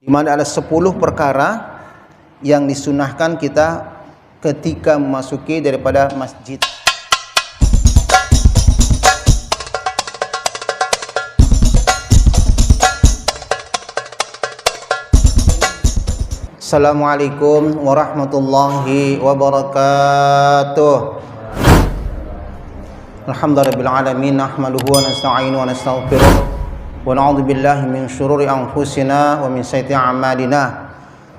di mana ada 10 perkara yang disunahkan kita ketika memasuki daripada masjid. Assalamualaikum warahmatullahi wabarakatuh. Alhamdulillahirabbil alamin, nahmaduhu wa nasta'inu wa nastaghfiruh wa na'udzu billahi min syururi anfusina wa min sayyiati a'malina.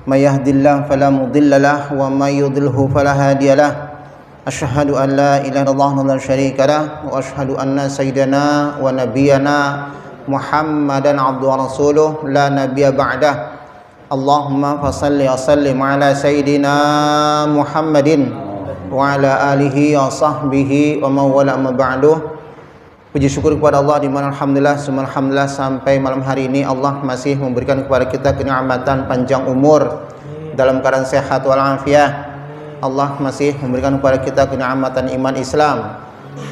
May yahdihillahu fala mudilla lahu wa may yudlilhu fala hadiyalah. Asyhadu an la ilaha illallah wa la syarika lah wa asyhadu anna sayyidana wa nabiyyana Muhammadan abduhu wa rasuluh la nabiyya ba'dah. Allahumma fasalli wa sallim ala sayyidina Muhammadin wa ala alihi wa sahbihi wa mawala amma ba'du. Puji syukur kepada Allah di mana alhamdulillah sampai malam hari ini Allah masih memberikan kepada kita kenikmatan panjang umur dalam keadaan sehat walafiat. Allah masih memberikan kepada kita kenikmatan iman Islam.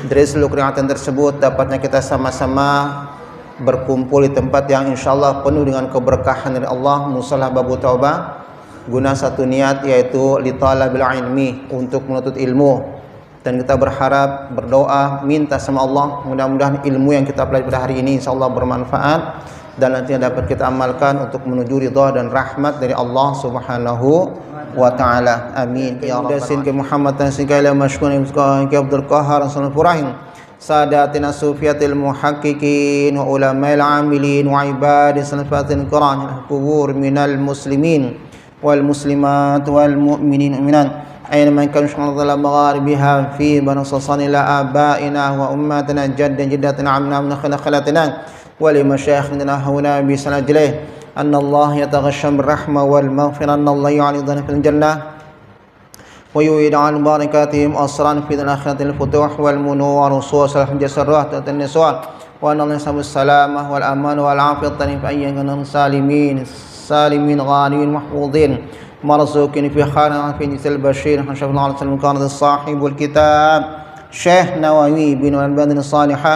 Dari seluruh kenikmatan tersebut dapatnya kita sama-sama berkumpul di tempat yang insyaallah penuh dengan keberkahan dari Allah, musalah babu taubah, guna satu niat yaitu li talabil ilmi, untuk menuntut ilmu. Dan kita berharap, berdoa, minta sama Allah mudah-mudahan ilmu yang kita pelajari pada hari ini insyaallah bermanfaat dan nantinya dapat kita amalkan untuk menuju ridha dan rahmat dari Allah Subhanahu wa taala. Amin. Ya Rabbal alamin. Muhammad tansikaila mashkurin ki Abdul Qahhar sallallahu alaihi sadatina sufiyatil muhaqqiqin wa ulama'il amilin wa ibadis salafatin Qur'an kubur minal muslimin wal muslimat wal mu'minin mu'minat أينما كانوا شمال مغاربها في بنصصان إلى آبائنا وأماتنا جدا جداتنا عمنا من خلاتنا ولمشايخنا هنا بسنجله أن الله يتغشى بالرحمة والمغفرة أن الله يعلضنا في الجنة ويويد عن بركاتهم أسرا في الآخرة الفتوح والمنور والصوص الحمد السرات النسوان وأن الله يسلم السلامة والأمان والعافية في أيها سالمين غانمين محفوظين مرزوقين في خانة في نسل البشير حشف الله عليه وسلم كان الصاحب والكتاب شيخ نووي بن البدن الصالحة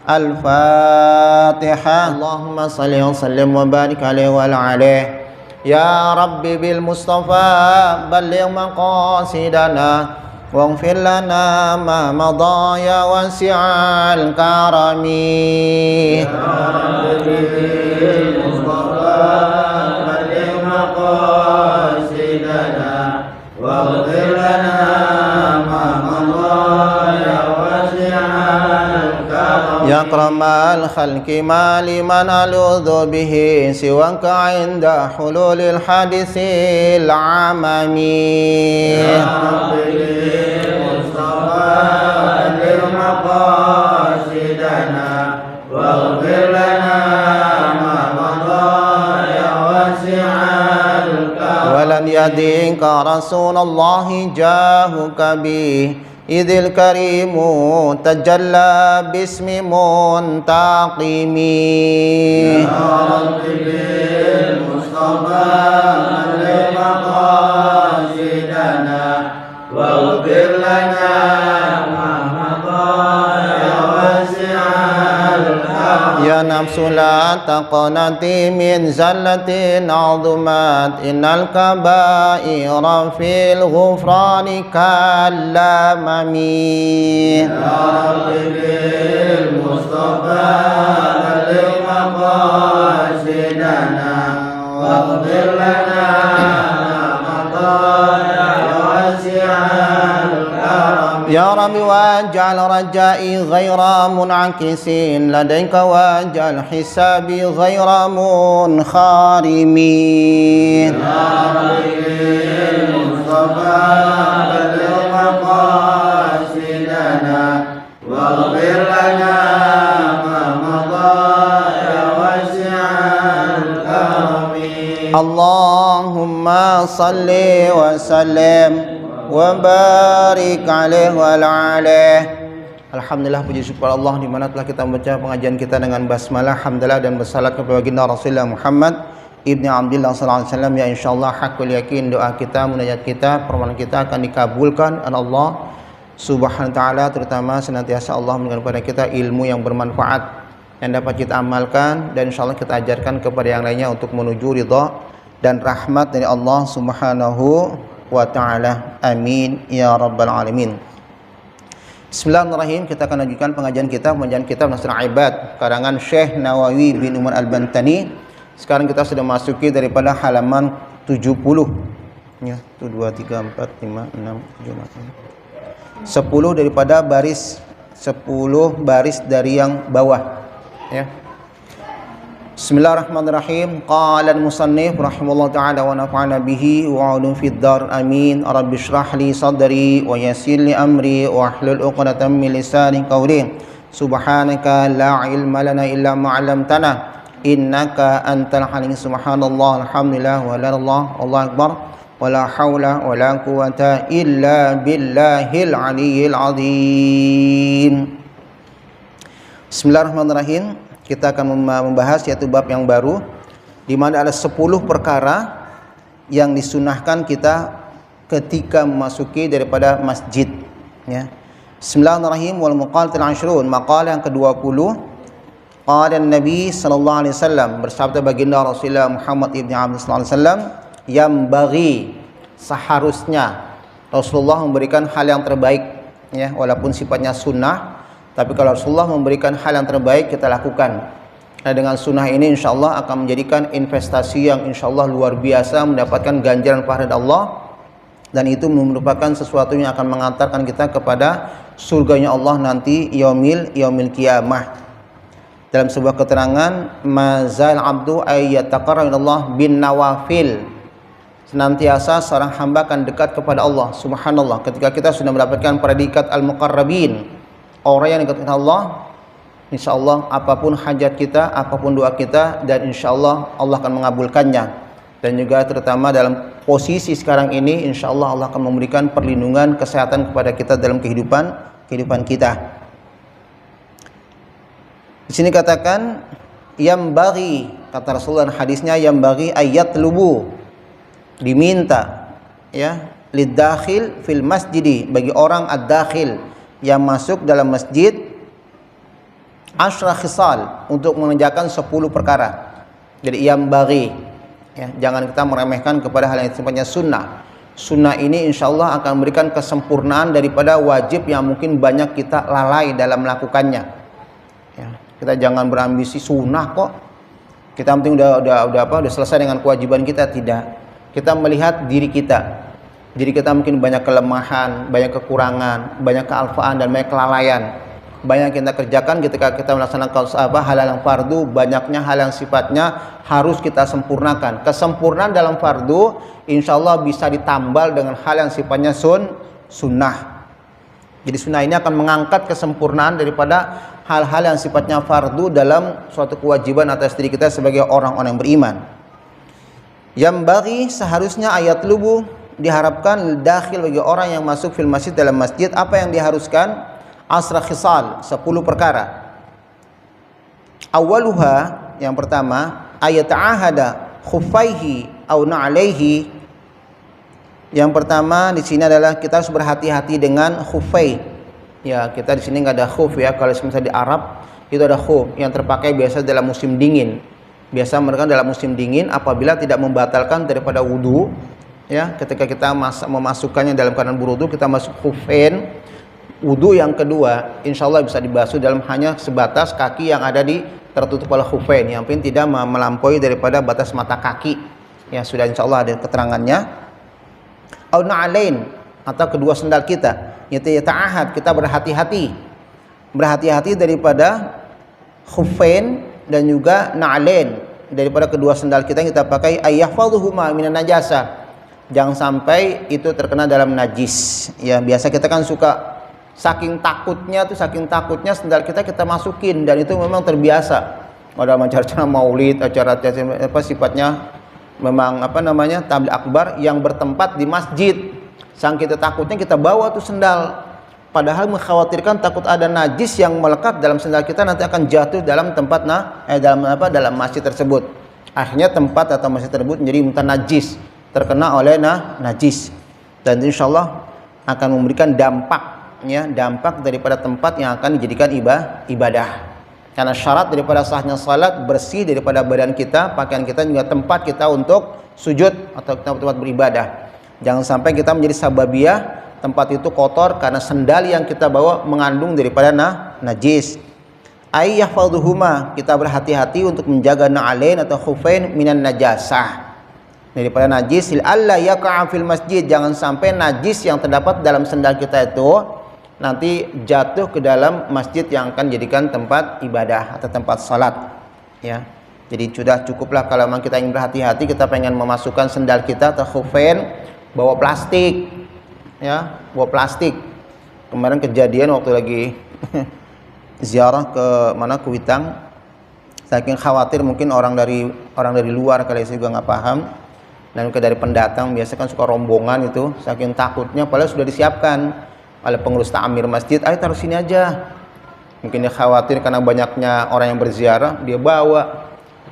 الفاتحة. اللهم صل وسلم وبارك عليه وعلى عليه يا ربي بالمصطفى بلغ مقاصدنا واغفر لنا ما مضى يا واسع الكرم يا ربي بالمصطفى بلغ مقاصدنا واغفر لنا ما مضى يا واسع الكرم يا أكرم الخلق ما لمن ألوذ به سواك عند حلول الحادث العممي يا ربي بالمصطفى بلغ مقاصدنا واغفر لنا ما مضى يا واسع الكرم ولن يدينك رسول الله جاهك به إذ الكريم تجلى باسم منتقم يا رب بالمصطفى بلغ مقاصدنا واغفر لنا ما مضى يا واسع الكرم يا نفس لا تقنطي من زلة عظمت إن الكبائر في الغفران كالأمم يا رب بالمصطفى بلغ مقاصدنا واغفر لنا ما مضى يا واسع الكرم يا رب واجعل رجائي غير منعكس لديك واجعل حسابي غير منخرم يا رب بالمصطفى بلغ مقاصدنا واغفر لنا ما مضى يا واسع الكرم اللهم صل وسلم wa barik alaihi wa alihi. Alhamdulillah, puji syukur Allah di mana telah kita membaca pengajian kita dengan basmalah, hamdalah dan bersalat kepada baginda Rasulullah Muhammad ibni Abdillah sallallahu alaihi wasallam. Ya insyaallah hakul yakin doa kita, munajat kita, permohonan kita akan dikabulkan oleh Allah Subhanahu wa taala, terutama senantiasa Allah memberikan kepada kita ilmu yang bermanfaat yang dapat kita amalkan dan insyaallah kita ajarkan kepada yang lainnya untuk menuju ridha dan rahmat dari Allah Subhanahu wa taala. Amin ya rabbal alamin. Bismillahirrahmanirrahim. Kita akan lanjutkan pengajian kitab Nasrul Ibad karangan Syekh Nawawi bin Umar Al-Bantani. Sekarang kita sudah masuki daripada halaman 70. Ya, 1 2 3 4 5 6 7 8 10 daripada baris 10 baris dari yang bawah, ya. Bismillahirrahmanirrahim. Qala al-musannif rahimahullah ta'ala wa nafa'ana bihi wa 'ulum fid dar. Amin. Rabbi shrah li sadri wa yassir li amri wa hlul 'uqdatam min lisani qawli. Subhanaka la ilma lana illa ma 'allamtana innaka antal halim. Subhanallah, alhamdulillah, wa la ilaha illallah, akbar, wa la haula wa la quwwata illa billahil aliyyil azim. Bismillahirrahmanirrahim. Kita akan membahas yaitu bab yang baru di mana ada 10 perkara yang disunahkan kita ketika memasuki daripada masjid, ya. Bismillahirrahmanirrahim. Wal muqalatul ashrun, maqalah yang ke-20. Qala Nabi sallallahu alaihi wasallam, bersabda baginda Rasulullah Muhammad ibn Abdullah sallallahu alaihi wasallam, yang bagi seharusnya Rasulullah memberikan hal yang terbaik, ya, walaupun sifatnya sunnah, tapi kalau Rasulullah memberikan hal yang terbaik kita lakukan. Nah, dengan sunnah ini insyaallah akan menjadikan investasi yang insyaallah luar biasa, mendapatkan ganjaran pahala Allah, dan itu merupakan sesuatu yang akan mengantarkan kita kepada surganya Allah nanti yaumil qiyamah. Dalam sebuah keterangan, mazal abdu ayyataqarrab ilallah bin nawafil, senantiasa seorang hamba akan dekat kepada Allah. Subhanallah, ketika kita sudah mendapatkan predikat al-muqarrabin, orang yang dekat dengan Allah, insyaallah apapun hajat kita, apapun doa kita, dan insyaallah Allah akan mengabulkannya. Dan juga terutama dalam posisi sekarang ini, insyaallah Allah akan memberikan perlindungan kesehatan kepada kita dalam kehidupan kita. Di sini katakan yang bagi, kata Rasulullah hadisnya, yang bagi ayat lubu, diminta, ya, lidakhil fil masjidi, bagi orang ad-dakhil yang masuk dalam masjid, asyra khisal, untuk mengerjakan 10 perkara. Jadi yang bagi, ya, jangan kita meremehkan kepada hal yang sifatnya sunnah. Sunnah ini insyaallah akan memberikan kesempurnaan daripada wajib yang mungkin banyak kita lalai dalam melakukannya, ya. Kita jangan berambisi sunnah kok, kita penting udah selesai dengan kewajiban kita. Tidak, kita melihat diri kita mungkin banyak kelemahan, banyak kekurangan, banyak kealfaan, dan banyak kelalaian. Banyak kita kerjakan ketika kita melaksanakan hal yang fardu, banyaknya hal yang sifatnya harus kita sempurnakan. Kesempurnaan dalam fardu insyaallah bisa ditambal dengan hal yang sifatnya sunnah. Jadi sunnah ini akan mengangkat kesempurnaan daripada hal-hal yang sifatnya fardu dalam suatu kewajiban atas diri kita sebagai orang-orang yang beriman. Yang bagi seharusnya ayat lubu, diharapkan dakhil bagi orang yang masuk fil masjid, dalam masjid. Apa yang diharuskan? Asra khisal, 10 perkara. Awaluha, yang pertama, ayata'ahada khuffaihi au na'alaihi. Yang pertama di sini adalah kita harus berhati-hati dengan khuffai. Ya, kita di sini nggak ada khuf, ya. Kalau misalnya di Arab itu ada khuf yang terpakai biasa dalam musim dingin. Biasa mereka dalam musim dingin apabila tidak membatalkan daripada wudu, ya. Ketika kita memasukkannya dalam keadaan berwudu, kita masuk khufain. Wudu yang kedua insyaallah bisa dibasuh dalam hanya sebatas kaki yang ada di tertutup oleh khufain, yang penting tidak melampaui daripada batas mata kaki. Ya, sudah insyaallah ada keterangannya. Au na'alain, atau kedua sendal kita. Yata'ahad, kita berhati-hati daripada khufain dan juga na'alain, daripada kedua sendal kita yang kita pakai, ayyahfadhuhuma minan najasa, jangan sampai itu terkena dalam najis. Ya, biasa kita kan suka saking takutnya sendal kita masukin, dan itu memang terbiasa. Ada acara maulid, acara sifatnya memang tabligh akbar yang bertempat di masjid. Sang kita takutnya kita bawa tuh sendal, padahal mengkhawatirkan takut ada najis yang melekat dalam sendal kita, nanti akan jatuh dalam tempat dalam masjid tersebut. Akhirnya tempat atau masjid tersebut menjadi najis, terkena oleh najis, dan insyaallah akan memberikan dampak daripada tempat yang akan dijadikan ibadah. Karena syarat daripada sahnya salat bersih daripada badan kita, pakaian kita, juga tempat kita untuk sujud atau tempat beribadah. Jangan sampai kita menjadi sababiyah tempat itu kotor karena sendal yang kita bawa mengandung daripada najis. Ay yahfazuhuma, kita berhati-hati untuk menjaga na'alain atau khufain minan najasah, daripada najis. Alla yaqa'a fil masjid, jangan sampai najis yang terdapat dalam sendal kita itu nanti jatuh ke dalam masjid yang akan jadikan tempat ibadah atau tempat salat, ya. Jadi sudah cukuplah kalau memang kita ingin berhati-hati, kita pengen memasukkan sendal kita atau khufain bawa plastik, ya, bawa plastik. Kemarin kejadian waktu lagi ziarah ke Kuitang, saking khawatir mungkin orang dari luar kali, saya juga nggak paham, dan juga dari pendatang biasa kan suka rombongan itu, saking takutnya padahal sudah disiapkan oleh pengurus ta'mir masjid, ayo taruh sini aja. Mungkin dia khawatir karena banyaknya orang yang berziarah, dia bawa.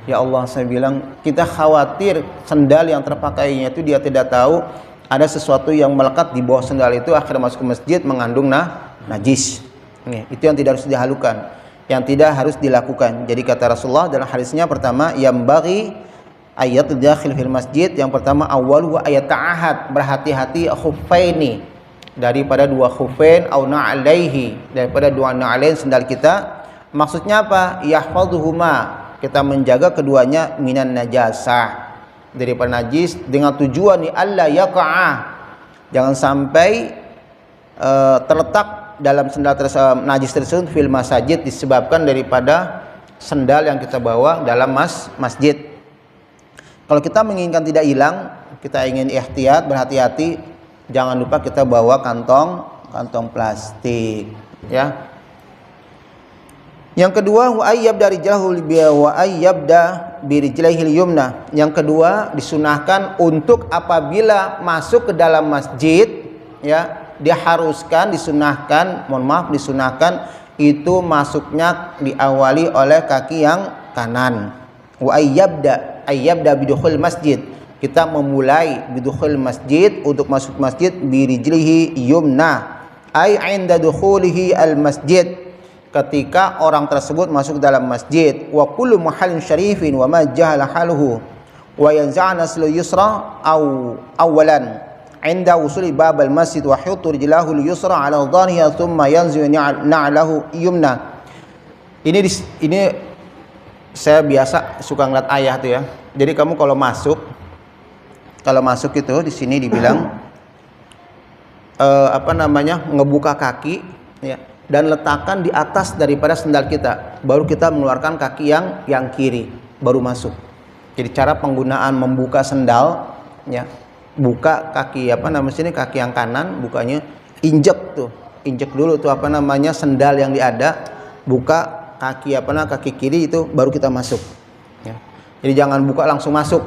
Ya Allah, saya bilang kita khawatir sendal yang terpakainya itu dia tidak tahu ada sesuatu yang melekat di bawah sendal itu, akhirnya masuk ke masjid mengandung najis. Itu yang tidak harus dihalukan, yang tidak harus dilakukan. Jadi kata Rasulullah dalam hadisnya, pertama yang bagi ayat dakhil fil masjid, yang pertama awal wa ayat ta'ahad, berhati-hati khuffaini, daripada dua khufain, au na'alaihi, daripada dua na'alain sendal kita. Maksudnya apa? Yahfazuhuma, kita menjaga keduanya minan najasah, daripada najis, dengan tujuan alla yaqa'ah, jangan sampai terletak dalam sendal najis tersebut fil masajid, disebabkan daripada sendal yang kita bawa dalam masjid. Kalau kita menginginkan tidak hilang, kita ingin ihtiyat, berhati-hati, jangan lupa kita bawa kantong plastik, ya. Yang kedua, wa ayyabda rijlahul biya wa ayyabda birijlihil yumna. Yang kedua, disunahkan untuk apabila masuk ke dalam masjid, ya, diharuskan, disunahkan itu masuknya diawali oleh kaki yang kanan. Wa ayyabda bidukhul masjid, kita memulai bidukhul masjid, untuk masuk masjid, birijlihi yumna ay inda dukhulihi al masjid, ketika orang tersebut masuk dalam masjid. Wa kullu mahallin syarifin wa ma jahala haluhu wa yanza'na aslu yusra awalan inda usuli babal masjid wa hutu rijlahu al-yusra ala dhahriha thumma yanzu na'lahu yumna. Ini saya biasa suka ngeliat ayah tuh, ya. Jadi kamu kalau masuk itu di sini dibilang ngebuka kaki, ya, dan letakkan di atas daripada sendal kita, baru kita mengeluarkan kaki yang kiri, baru masuk. Jadi cara penggunaan membuka sendal, ya, buka kaki kaki yang kanan, bukanya injek dulu tuh sendal yang ada, buka kaki kiri itu baru kita masuk, ya. Jadi jangan buka langsung masuk,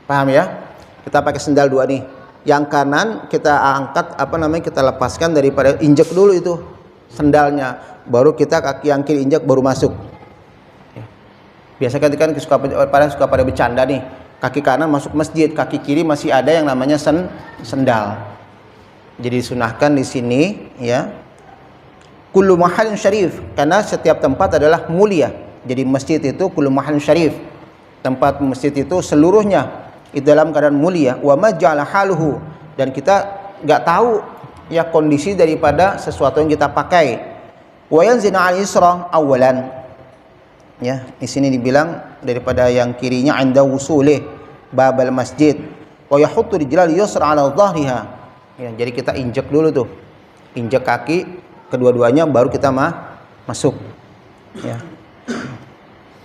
paham ya? Kita pakai sendal dua nih, yang kanan kita angkat kita lepaskan daripada injek dulu itu sendalnya, baru kita kaki yang kiri injek baru masuk, ya. Biasa kan suka pada bercanda nih, kaki kanan masuk masjid, kaki kiri masih ada yang namanya sendal. Jadi disunahkan di sini, ya, kullu mahallin syarif, karena setiap tempat adalah mulia. Jadi masjid itu kullu mahallin syarif, tempat masjid itu seluruhnya itu dalam keadaan mulia. Wa ma ja'ala haluhu, dan kita enggak tahu, ya, kondisi daripada sesuatu yang kita pakai. Wa yanzina al-yusra awalan, ya, di sini dibilang daripada yang kirinya anda wusulih babal masjid, wa yahuttu rijlal yusra ala dhahriha, ya. Jadi kita injek dulu tuh, injek kaki kedua-duanya baru kita masuk, ya.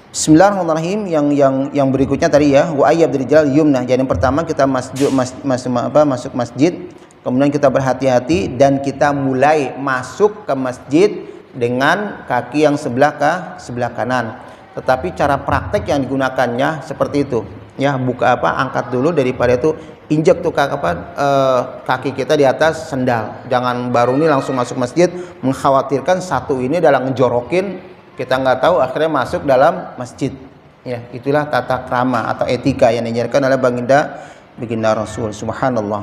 Bismillahirrahmanirrahim. Yang berikutnya tadi, ya, wa ayyab rijlal yumna. Jadi yang pertama kita masuk masjid, kemudian kita berhati-hati dan kita mulai masuk ke masjid dengan kaki yang sebelah kanan. Tetapi cara praktek yang digunakannya seperti itu, ya, buka angkat dulu, daripada itu injek tuh kaki kita di atas sendal. Jangan baru ini langsung masuk masjid, mengkhawatirkan satu ini dalam ngejorokin, kita nggak tahu akhirnya masuk dalam masjid, ya. Itulah tata krama atau etika yang diajarkan oleh baginda Rasul. Subhanallah.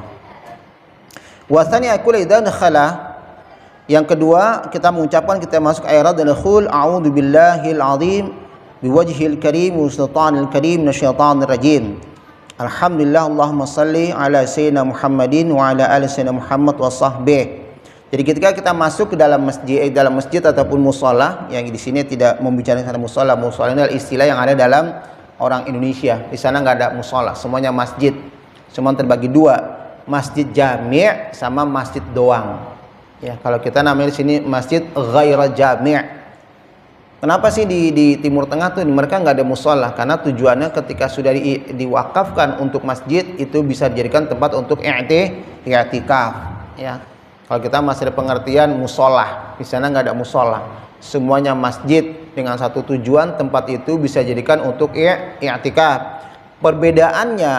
Wa tsani aqul idzan khala, yang kedua kita mengucapkan kita masuk ayat dan khul a'udzu billahil azim biwajhil karim wa sultanil karim minasyaitonir rajim. Alhamdulillah, Allahumma salli ala sayyidina Muhammadin wa ala ali sayyidina Muhammad wa sahbihi. Jadi ketika kita masuk ke dalam masjid ataupun mushola, yang di sini tidak membicarakan mushola. Mushola ini adalah istilah yang ada dalam orang Indonesia. Di sana nggak ada mushola, semuanya masjid. Semua terbagi dua, masjid jami' sama masjid doang. Ya, kalau kita namanya di sini masjid ghaira jami'. Kenapa sih di Timur Tengah tuh mereka nggak ada mushola? Karena tujuannya ketika sudah diwakafkan untuk masjid, itu bisa dijadikan tempat untuk i'tikaf. Ya, kalau kita masih ada pengertian mushola, di sana nggak ada mushola. Semuanya masjid dengan satu tujuan, tempat itu bisa dijadikan untuk i'tikaf. Perbedaannya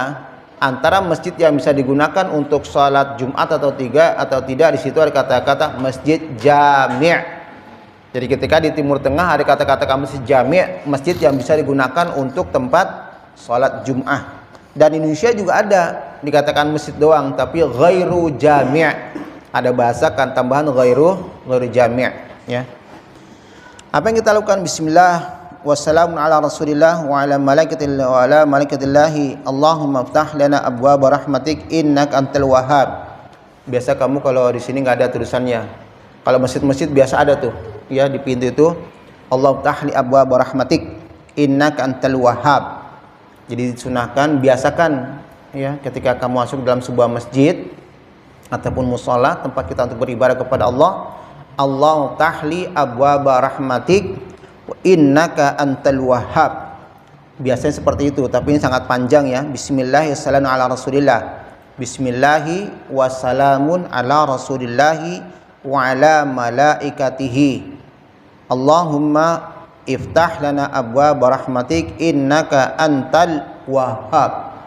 antara masjid yang bisa digunakan untuk sholat Jumat atau tidak, di situ ada kata-kata masjid jami'. Jadi ketika di Timur Tengah ada kata-kata masjid jami', masjid yang bisa digunakan untuk tempat sholat Jum'ah. Dan Indonesia juga ada dikatakan masjid doang, tapi ghairu jami'. Ada bahasa kan tambahan ghairu jami'. Ya. Apa yang kita lakukan? Bismillah wassalamu ala rasulillah wa ala malaikatillahi Allahumma ftah lana abwaaba rahmatik innaka antal wahhab. Biasa kamu kalau di sini nggak ada tulisannya. Kalau masjid-masjid biasa ada tuh. Ya, di pintu itu Allah tahli abwaaba rahmatik innaka antal wahhab. Jadi disunahkan, biasakan ya ketika kamu masuk dalam sebuah masjid ataupun mushola, tempat kita untuk beribadah kepada Allah, Allah tahli abwaaba rahmatik innaka antal wahhab. Biasanya seperti itu, tapi ini sangat panjang ya. Bismillahirrahmanirrahim ala rasulillah. Bismillahi wassalamun ala rasulillahi wa ala malaikatihi. Allahumma iftah lana abwaaba rahmatik innaka antal wahhab.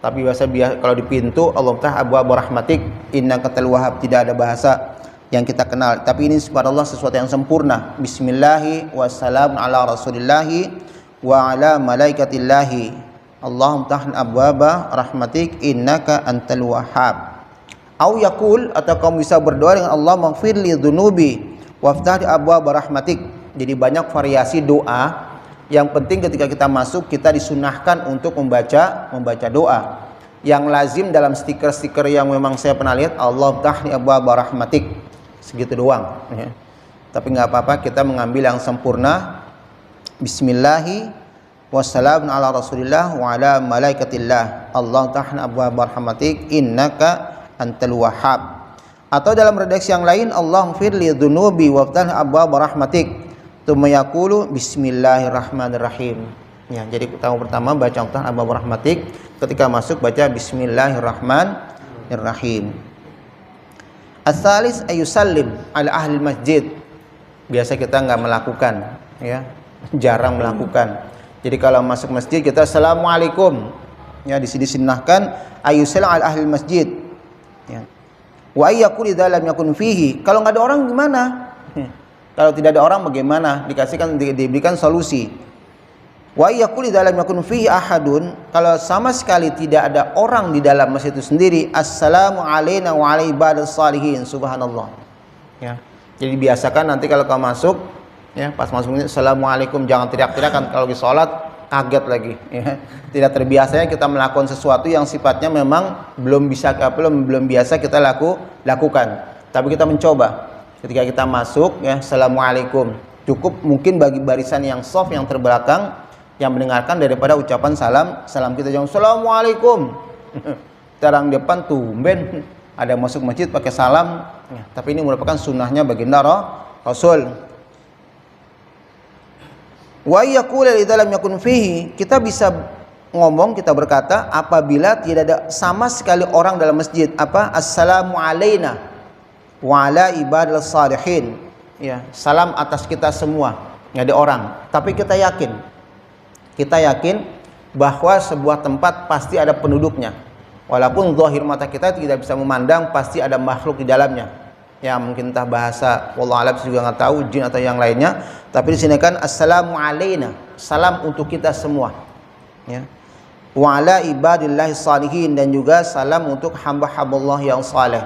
Tapi biasa kalau di pintu Allah iftah abwaaba rahmatik innaka antal wahhab, tidak ada bahasa yang kita kenal. Tapi ini subhanallah sesuatu yang sempurna. Bismillahi wassalamu ala rasulillahi wa ala malaikatillahi. Allahumma iftah lana abwaaba rahmatik innaka antal wahhab. Au yaqul, atau kamu bisa berdoa dengan Allah maghfir li dzunubi waftah abwaaba rahmatik. Jadi banyak variasi doa. Yang penting ketika kita masuk, kita disunahkan untuk membaca doa. Yang lazim dalam stiker-stiker yang memang saya pernah lihat, Allah tahni abwaaba rahmatik, segitu doang ya. Tapi nggak apa-apa, kita mengambil yang sempurna. Bismillahi wassalamu ala rasulillah wa ala malaikatillah. Allah tahni abwaaba rahmatik innaka antal wahhab. Atau dalam redaksi yang lain, Allahumma firli dzunubi waftah abwaaba rahmatik tsumma yaqulu bismillahirrahmanirrahim. Ya, jadi pertama baca abwaaba rahmatik, ketika masuk baca bismillahirrahmanirrahim. As-salis ayusallim ala ahli masjid. Biasa kita nggak melakukan ya, jarang melakukan. Jadi kalau masuk masjid kita assalamualaikum. Ya, di sini disunahkan ayusallim ala ahli masjid. Ya. Wa ayyakul idza lam yakun fihi. Kalau nggak ada orang gimana? Kalau tidak ada orang bagaimana? Diberikan solusi. Wa ayyakul idza lam yakun fihi ahadun. Kalau sama sekali tidak ada orang di dalam masjid itu sendiri, assalamu alaina wa ala ibadis salihin. Subhanallah. Ya. Jadi biasakan nanti kalau kamu masuk ya, pas masuk ini assalamualaikum, jangan teriak-teriak kalau lagi sholat, kaget lagi ya. Tidak terbiasanya kita melakukan sesuatu yang sifatnya memang belum biasa kita lakukan. Tapi kita mencoba. Ketika kita masuk ya, assalamualaikum. Cukup mungkin bagi barisan yang soft, yang terbelakang, yang mendengarkan daripada ucapan salam kita jangan assalamualaikum. Terang depan tumben ada masuk masjid pakai salam ya, tapi ini merupakan sunnahnya baginda Rasul. Wa yaqulu idza lam yakun fihi, kita bisa ngomong, kita berkata apabila tidak ada sama sekali orang dalam masjid, apa? Assalamu alaina wa ala ibadil salihin. Ya, salam atas kita semua, enggak ada orang, tapi kita yakin bahwa sebuah tempat pasti ada penduduknya. Walaupun zahir mata kita tidak bisa memandang, pasti ada makhluk di dalamnya. Ya, mungkin entah bahasa wallahu alam juga nggak tahu, jin atau yang lainnya. Tapi di sini kan assalamu alaina, salam untuk kita semua. Ya. Wa ala ibadillahi salihin, dan juga salam untuk hamba-hamba Allah yang saleh.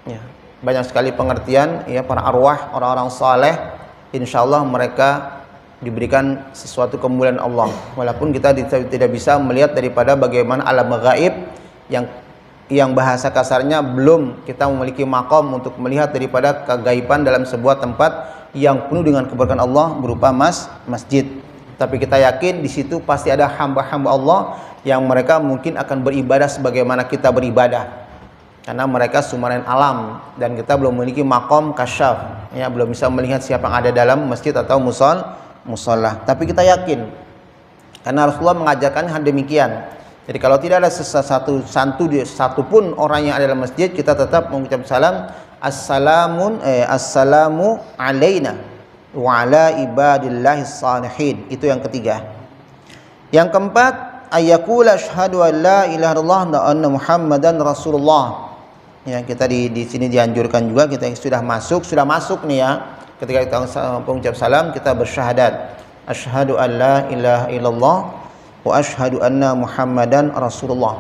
Ya. Banyak sekali pengertian ya, para arwah, orang-orang saleh, insyaallah mereka diberikan sesuatu kemuliaan Allah, walaupun kita tidak bisa melihat daripada bagaimana alam gaib yang bahasa kasarnya belum kita memiliki makom untuk melihat daripada kegaiban dalam sebuah tempat yang penuh dengan keberkahan Allah berupa masjid. Tapi kita yakin di situ pasti ada hamba-hamba Allah yang mereka mungkin akan beribadah sebagaimana kita beribadah, karena mereka sumberan alam dan kita belum memiliki makom kasyaf, ya, belum bisa melihat siapa yang ada dalam masjid atau musola. Tapi kita yakin karena Rasulullah mengajarkan hal demikian. Jadi kalau tidak ada satu pun orang yang ada dalam masjid, kita tetap mengucap salam, assalamu alaina wa ala ibadillahis salihin. Itu yang ketiga. Yang keempat, ayyaqula asyhadu an la ilaha illallah wa anna muhammadan rasulullah. Ya, kita di sini dianjurkan juga, kita yang sudah masuk nih ya. Ketika kita mengucap salam, kita bersyahadat, asyhadu an la ilaha illallah wa asyhadu anna muhammadan rasulullah.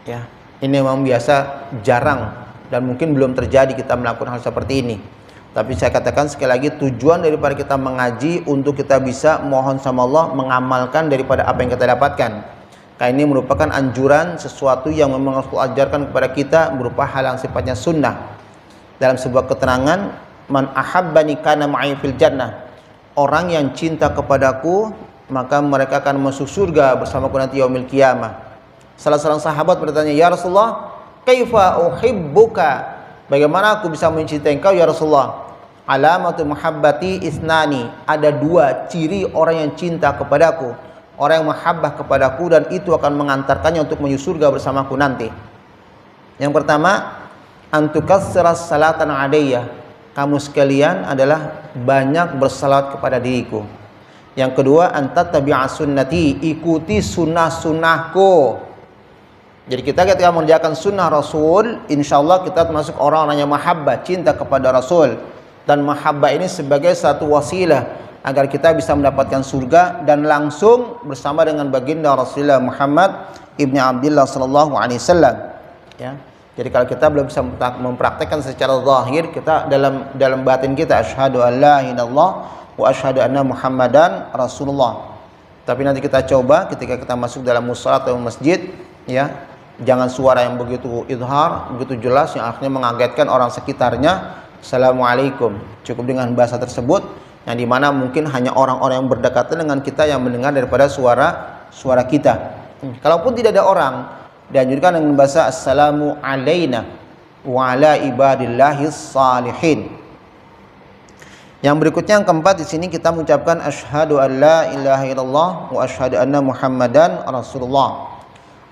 Ya, ini memang biasa jarang dan mungkin belum terjadi kita melakukan hal seperti ini. Tapi saya katakan sekali lagi, tujuan daripada kita mengaji untuk kita bisa mohon sama Allah, mengamalkan daripada apa yang kita dapatkan. Karena ini merupakan anjuran sesuatu yang memang Rasul ajarkan kepada kita berupa hal yang sifatnya sunnah. Dalam sebuah keterangan, man ahabbani kana ma'i fil jannah. Orang yang cinta kepadaku, maka mereka akan masuk surga bersamaku nanti yaumil qiyamah. Salah seorang sahabat bertanya, ya Rasulullah, kaifa uhibbuka? Bagaimana aku bisa mencintai engkau ya Rasulullah? Alamatu muhabbati isnani. Ada dua ciri orang yang cinta kepadaku, orang yang mahabbah kepadaku, dan itu akan mengantarkannya untuk menuju surga bersamaku nanti. Yang pertama, antukassiras salatan alayya. Kamu sekalian adalah banyak bersalat kepada diriku. Yang kedua, antatabi'a sunnati. Ikuti sunnah-sunnahku. Jadi kita ketika mengerjakan sunnah Rasul, insya Allah kita termasuk orang-orang yang mahabbah, cinta kepada Rasul. Dan mahabbah ini sebagai satu wasilah agar kita bisa mendapatkan surga dan langsung bersama dengan baginda Rasulullah Muhammad ibni Abdullah sallallahu alaihi wasallam. Ya. Jadi kalau kita belum bisa mempraktekkan secara zahir, kita dalam batin kita asyhadu an la ilaha illallah wa asyhadu anna Muhammadan Rasulullah. Tapi nanti kita coba ketika kita masuk dalam mushola atau masjid, ya, jangan suara yang begitu idhar, begitu jelas yang akhirnya mengagetkan orang sekitarnya. Assalamualaikum. Cukup dengan bahasa tersebut, yang dimana mungkin hanya orang-orang yang berdekatan dengan kita yang mendengar daripada suara kita. Kalaupun tidak ada orang, dianjurkan dengan bahasa assalamu alaina wa ala ibadillahis salihin. Yang berikutnya, yang keempat, di sini kita mengucapkan asyhadu an la ilaha illallah wa asyhadu anna muhammadan rasulullah.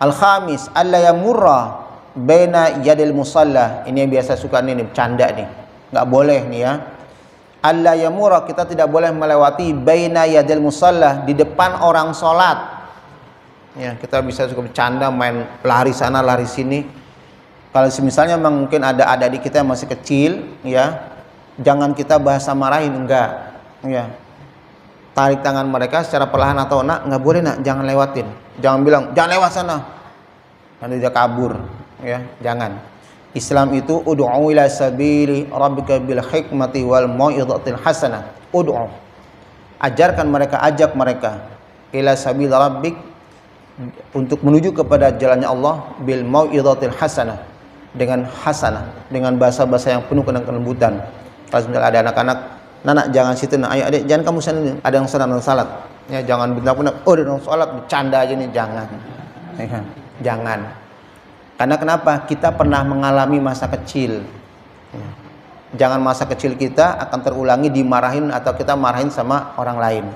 Al-khamis, alla yamurra baina yadil musalla. Ini yang biasa suka nih bercanda nih. Nggak boleh nih ya. Alla yamura, kita tidak boleh melewati baina yadil musalla, di depan orang sholat. Ya, kita bisa suka bercanda, main lari sana lari sini. Kalau misalnya mungkin ada adik kita yang masih kecil, ya, jangan kita bahasa marahin, enggak. Ya. Tarik tangan mereka secara perlahan atau nak, nggak boleh nak, jangan lewatin. Jangan bilang jangan lewat sana, nanti dia kabur. Ya, jangan. Islam itu ud'u ila sabili rabbika bil hikmati wal mau'izatil hasanah. Ud'u. Ajarkan mereka, ajak mereka ila sabil rabbik, untuk menuju kepada jalannya Allah, bil mau'izatil hasanah, dengan hasanah, dengan bahasa-bahasa yang penuh dengan kelembutan. Kalau misalnya ada anak-anak, "Nak, jangan situ, nak. Ayo adik, jangan kamu sana, ada yang salat." Ya, jangan bentak-bentak, "Oh, ada orang salat, bercanda aja nih." Jangan. Ya, jangan. Karena kenapa? Kita pernah mengalami masa kecil. Jangan masa kecil kita akan terulangi dimarahin atau kita marahin sama orang lain.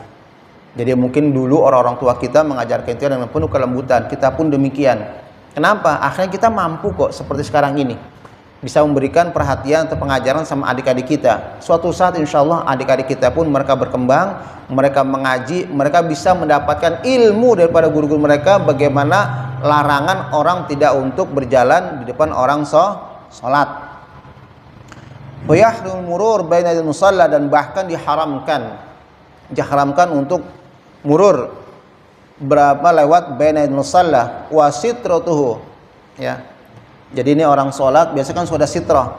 Jadi mungkin dulu orang-orang tua kita mengajarkan itu dengan penuh kelembutan. Kita pun demikian. Kenapa? Akhirnya kita mampu kok seperti sekarang ini. Bisa memberikan perhatian atau pengajaran sama adik-adik kita. Suatu saat insya Allah adik-adik kita pun mereka berkembang, mereka mengaji, mereka bisa mendapatkan ilmu daripada guru-guru mereka bagaimana larangan orang tidak untuk berjalan di depan orang sholat. Wa yahrumul murur bainal musalla, dan bahkan diharamkan untuk murur lewat bainal musalla wa sitratuhu. Ya. Jadi ini orang sholat biasa kan sudah sitrah.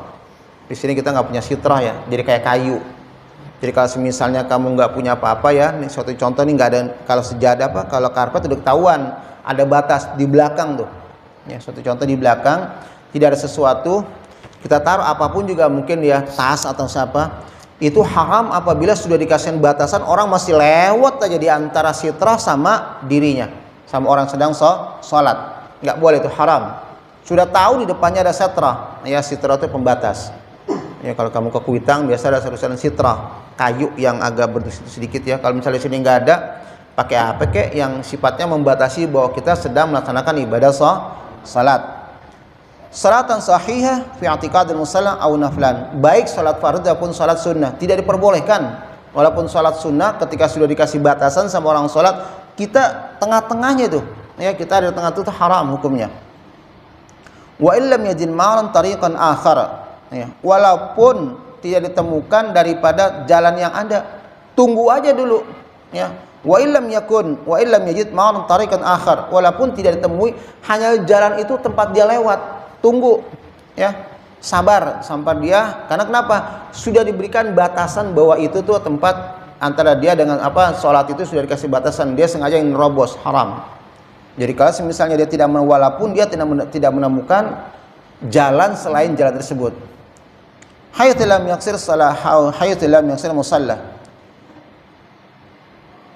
Di sini kita nggak punya sitrah ya, jadi kayak kayu. Jadi kalau misalnya kamu nggak punya apa-apa ya, ini suatu contoh nih, nggak ada, kalau sejadah kalau karpet udah ketahuan ada batas di belakang tuh. Ya, suatu contoh di belakang tidak ada sesuatu, kita taruh apapun juga mungkin ya, tas atau siapa, itu haram apabila sudah dikasih batasan orang masih lewat aja di antara sitra sama dirinya, sama orang sedang sholat, nggak boleh, itu haram. Sudah tahu di depannya ada sitra, ya sitra itu pembatas. Ya kalau kamu ke Kuitang biasa ada saluran sitra, kayu yang agak berduri sedikit ya. Kalau misalnya sini nggak ada, pakai apa kek yang sifatnya membatasi bahwa kita sedang melaksanakan ibadah salat. Salatan sahihah fi i'tiqadil musalla au naflan. Baik salat fardhu maupun salat sunnah tidak diperbolehkan. Walaupun salat sunnah ketika sudah dikasih batasan sama orang salat, kita tengah-tengahnya itu, ya kita ada di tengah itu haram hukumnya. Wa illam yajid ma'an tariqan akhar. Ya, walaupun tidak ditemukan daripada jalan yang ada, tunggu aja dulu ya. Wa illam yajid ma'an tariqan akhar, walaupun tidak ditemui hanya jalan itu tempat dia lewat, tunggu ya, sabar sampai dia, karena kenapa? Sudah diberikan batasan bahwa itu tuh tempat antara dia dengan salat itu sudah dikasih batasan, dia sengaja ingin nerobos, haram. Jadi kalau misalnya dia walaupun dia tidak menemukan jalan selain jalan tersebut, haythu lam yaksir salah haythu lam yaksir musalla,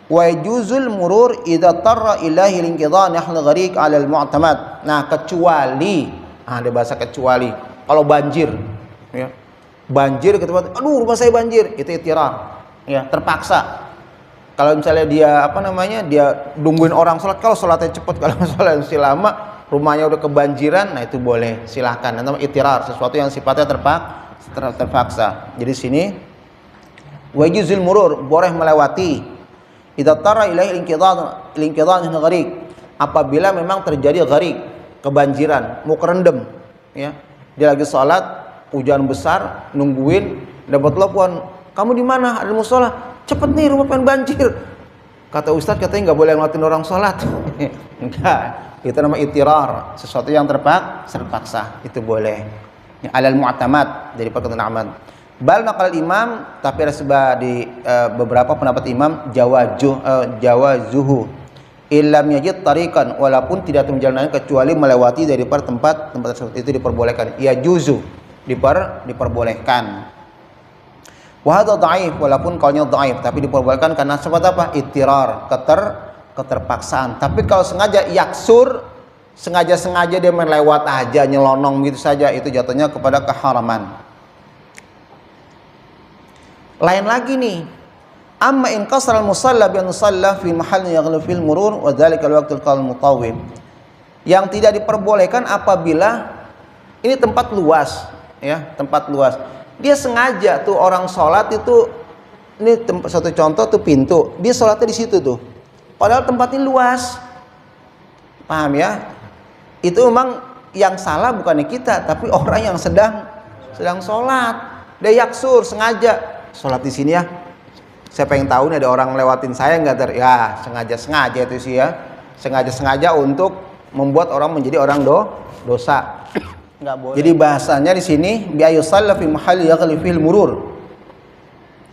wa yajuzul murur idza tarra ilahi linqidha nahl ghariq 'ala al-mu'tamad. Nah, kecuali ada bahasa kecuali kalau banjir ya. Banjir ke tempat, aduh rumah saya banjir, itu itirar ya, terpaksa. Kalau misalnya dia dia nungguin orang sholat, kalau sholatnya cepat, kalau sholat masih lama rumahnya udah kebanjiran, nah itu boleh, silahkan. Namanya itirar, sesuatu yang sifatnya terpaksa. Jadi sini wajizul murur, boleh melewati idza tara ilaihi linqidhan ghariq, apabila memang terjadi ghariq, kebanjiran, mau kerendam ya. Dia lagi salat, hujan besar, nungguin, dapat telepon, kamu di mana? Ada musola. Cepet nih, rumah pengen banjir. Kata ustaz katanya nggak boleh ngeliatin orang salat. Enggak, itu namanya itirar, sesuatu yang terpaksa, itu boleh. Alal mu'tamad, dari perkataan Ahmad. Bal naqal imam, tapi ada di beberapa pendapat imam jawazuhu illam yajid tariqan, walaupun tidak jalan kecuali melewati dari tempat tersebut, itu diperbolehkan. Ya juzu, diperbolehkan. Wa hadza dhaif, walaupun kaulnya dhaif, tapi diperbolehkan karena sebab apa? Ittirar, keterpaksaan. Tapi kalau sengaja yaksur, sengaja dia main lewat aja, nyelonong gitu saja, itu jatuhnya kepada keharaman. Lain lagi nih, amma in qasara al-musalla bi an yusalla fi mahallin yaghlu fil murur wa dzalika al-waqtul qawl mutawwil. Yang tidak diperbolehkan apabila ini tempat luas ya, tempat luas. Dia sengaja tuh orang sholat itu, ini satu contoh tuh pintu, dia sholatnya di situ tuh, padahal tempatnya luas, paham ya? Itu memang yang salah bukannya kita, tapi orang yang sedang sholat, dia yaksur sengaja sholat di sini ya. Saya pengen tahu nih ada orang lewatin saya nggak ya, sengaja itu sih ya, sengaja untuk membuat orang menjadi orang dosa. Nggak boleh. Jadi bahasanya di sini biayusalla fi mahalli yaghli fil murur.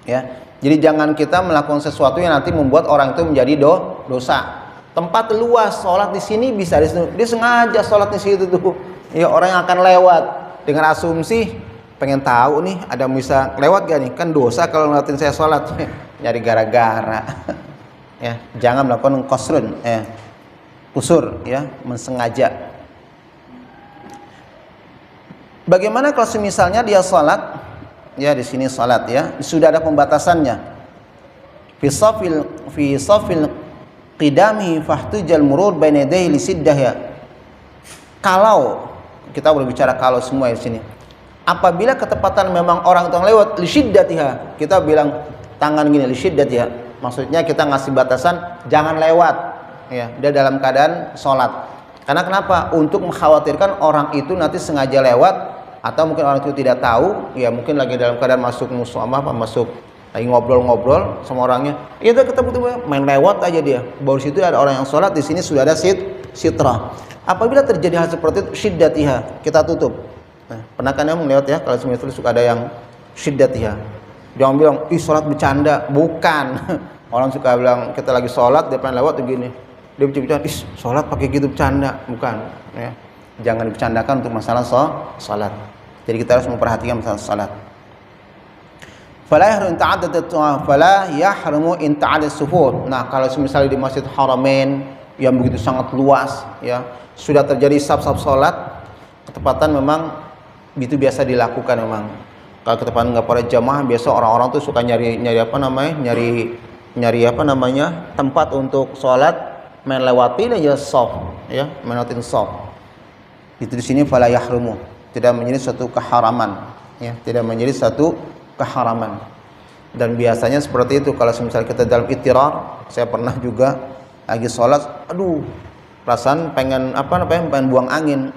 Ya. Jadi jangan kita melakukan sesuatu yang nanti membuat orang itu menjadi dosa. Tempat luas, sholat di sini bisa, dia sengaja sholat di situ tuh. Ya, orang yang akan lewat dengan asumsi pengen tahu nih ada bisa lewat gak nih? Kan dosa kalau ngeliatin saya sholat. Nyari gara-gara. Ya, jangan melakukan qasrun, kusur ya, mensengaja. Bagaimana kalau misalnya dia salat ya, di sini salat ya, sudah ada pembatasannya. Fi safil qidami fahtujal murur baina yadayhi li siddah ya. Kalau kita berbicara kalau semua di sini. Apabila ketepatan memang orang itu lewat li shiddatiha, kita bilang tangan gini li shiddatiha. Maksudnya kita ngasih batasan jangan lewat ya, dia dalam keadaan salat. Karena kenapa? Untuk mengkhawatirkan orang itu nanti sengaja lewat, atau mungkin orang itu tidak tahu, ya mungkin lagi dalam keadaan masuk lagi ngobrol-ngobrol sama orangnya, ya udah ketemu main lewat aja dia. Baru situ ada orang yang sholat, di sini sudah ada sitra. Apabila terjadi hal seperti itu, syiddatiha, kita tutup. Nah, pernah kan yang lewat ya, kalau semisal suka ada yang syiddatiha, Jangan bilang, ih sholat bercanda. Bukan. Orang suka bilang, kita lagi sholat, dia pengen lewat begini. Dia bicara, ih sholat pakai gitu bercanda. Bukan. Ya. Jangan dibercandakan untuk masalah sholat. Jadi kita harus memperhatikan masalah sholat. Fala yahrumu in ta'addad sufur. Nah, kalau misalnya di Masjid Haramain yang begitu sangat luas, ya sudah terjadi saf-saf sholat, ketepatan memang itu biasa dilakukan memang. Kalau ketepatan nggak pada jamaah, biasa orang-orang tuh suka nyari tempat untuk sholat, melewati aja saf, ya melewatin saf. Itu di sini fala yahrumu, tidak menjadi satu keharaman, ya tidak menjadi satu keharaman. Dan biasanya seperti itu kalau misalnya kita dalam ittirar. Saya pernah juga lagi sholat, aduh perasaan pengen buang angin,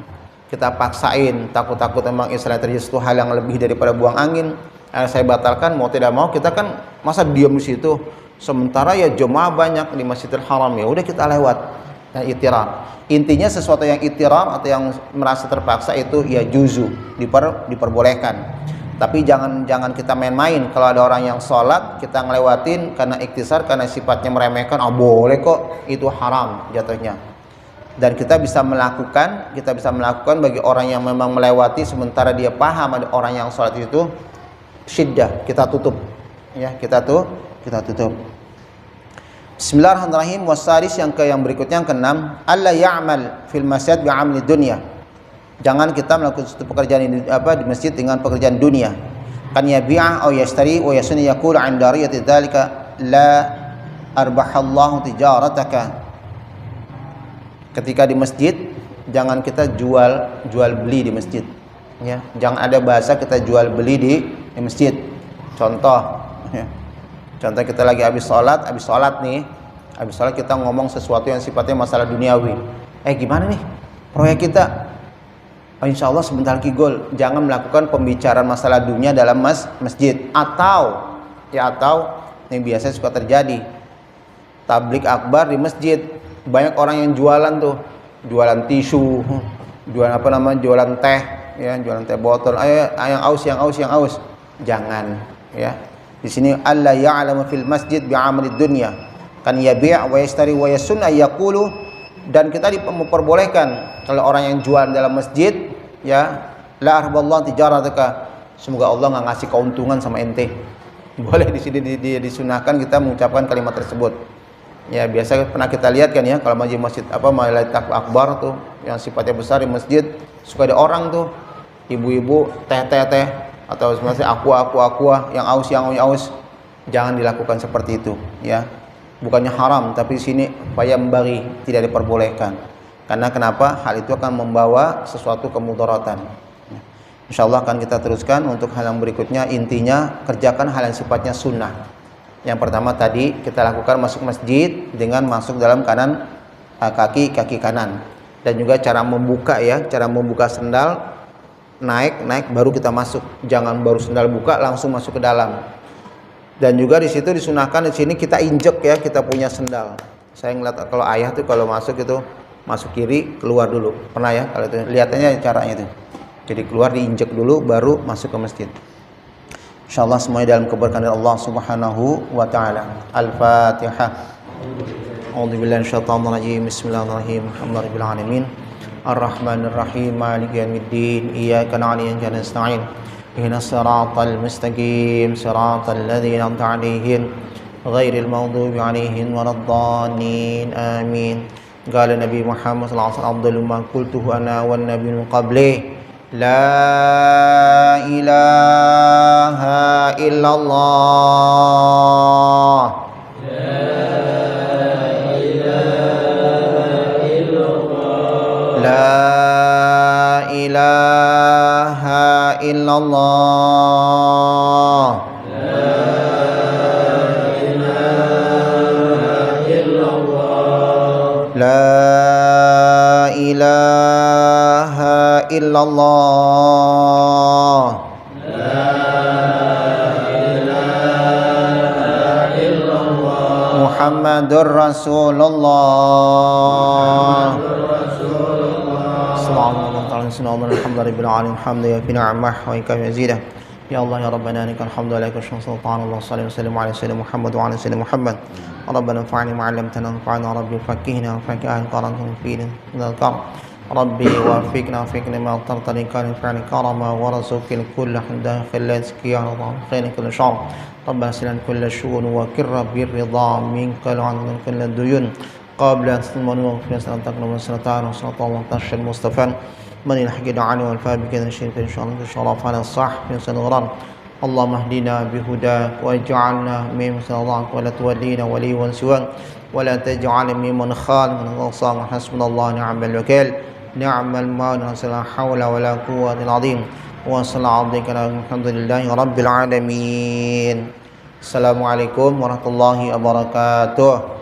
kita paksain, takut emang Islam terjadi satu hal yang lebih daripada buang angin. Saya batalkan, mau tidak mau kita kan masa diam di situ, sementara ya jemaah banyak di Masjidil Haram, ya udah kita lewat. Nah, ittirar intinya sesuatu yang ittirar atau yang merasa terpaksa itu ya juzu, diperbolehkan. Tapi jangan kita main-main. Kalau ada orang yang sholat kita ngelewatin karena iktisar, karena sifatnya meremehkan, boleh kok, itu haram jatuhnya. Dan kita bisa melakukan bagi orang yang memang melewati sementara dia paham ada orang yang sholat itu syiddah, kita tutup, ya kita tutup. Bismillahirrahmanirrahim. Wasaris yang berikutnya yang keenam, alla ya'mal fil masjid bi'amli dunya. Jangan kita melakukan suatu pekerjaan di masjid dengan pekerjaan dunia. Kan yabi'a aw yashtari wa yasunni yaqulu 'inda riyati dzalika la arbahallahu tijarataka. Ketika di masjid jangan kita jual beli di masjid, ya. Jangan ada bahasa kita jual beli di masjid. Contoh, ya. Contoh kita lagi habis sholat kita ngomong sesuatu yang sifatnya masalah duniawi. Gimana nih proyek kita? Insya Allah sebentar lagi gol. Jangan melakukan pembicaraan masalah dunia dalam masjid. Atau yang biasa suka terjadi, tablik akbar di masjid. Banyak orang yang jualan jualan tisu, jualan teh, ya, jualan teh botol. Ayo yang aus. Jangan, ya. Di sini alla ya'lamu fil masjid bi'amali dunya. Kan yabi' wa yashtari wa yasunna yaqulu. Dan kita memperbolehkan kalau orang yang jual dalam masjid, ya, la arballahu tijarataka, semoga Allah nggak ngasih keuntungan sama ente. Boleh di sini disunahkan kita mengucapkan kalimat tersebut. Ya, biasa pernah kita lihat kan, ya, kalau masjid Mailatul Akbar tuh yang sifatnya besar di masjid, suka ada orang tuh ibu-ibu teh atau sebenarnya aqua yang aus. Jangan dilakukan seperti itu, ya. Bukannya haram, tapi di sini bayambari, tidak diperbolehkan. Karena kenapa? Hal itu akan membawa sesuatu kemudaratan. Insyaallah akan kita teruskan untuk hal yang berikutnya. Intinya kerjakan hal yang sifatnya sunnah. Yang pertama tadi kita lakukan masuk masjid dengan masuk dalam kaki kanan, dan juga cara membuka sendal, naik baru kita masuk. Jangan baru sendal buka langsung masuk ke dalam. Dan juga di situ disunahkan di sini kita injek, ya, kita punya sendal. Saya ngeliat kalau ayah tuh kalau masuk itu masuk kiri, keluar dulu. Pernah, ya, kalau itu lihatnya caranya itu. Jadi keluar diinjek dulu baru masuk ke masjid. Insyaallah semuanya dalam keberkahan Allah Subhanahu wa taala. Al-Fatihah. A'udzubillahi minasyaitonir rajim. Bismillahirrahmanirrahim. Alhamdulillahirabbil alamin. Ar-Rahmanir Rahim. Maliki yaumiddin. Iyyaka na'budu wa iyyaka nasta'in. Ihdinas siratal mustaqim. Siratal ladzina an'amta 'alaihim ghairil maghdubi 'alaihim waladdallin. Amin. Qala Nabi Muhammad sallallahu alaihi wasallam, afdalu ma qultuhu ana wan nabiyyu min qabli, la ilaha illallah. La ilaha illallah. La ilaha illallah. Muhammadur Rasulullah. Alhamdulillah rabbil alamin hamdan yafi ni'amah wa yakfi yazidah. Ya Allah ya Rabbana lakal hamdu wa lakal syukru subhanallah sallallahu alaihi wasallam ala sayyidina Muhammad wa ala sayyidina Muhammad. Rabbana anfa'na ma 'allamtana wanfa'na rabbi faqqihna faqihan qara'an fi dzikr. Rabbi wafiqna ma tartani kana fa'al karama wa razuqil kull hamdan khilal zkiya wa khairin kull syar. Rabbana silan kull syu'un wa kirra bir ridha minka an kull duyun. Qabla asman wa fi sanataka wa sanatan wa sallallahu tashal mustafa. من الحق دعاني والفاء بكذا الشرك إن شاء الله الشرف على الصح في سنغران اللهم اهدنا بهداك واجعلنا ممن رضاك ولا تولينا وليا سواك ولا تجعل ممن خان من غصان حسبنا الله نعم الوكيل نعم المولى لا حول ولا قوة إلا بالله وصلى عبدك الحمد لله رب العالمين. Assalamualaikum warahmatullahi wabarakatuh.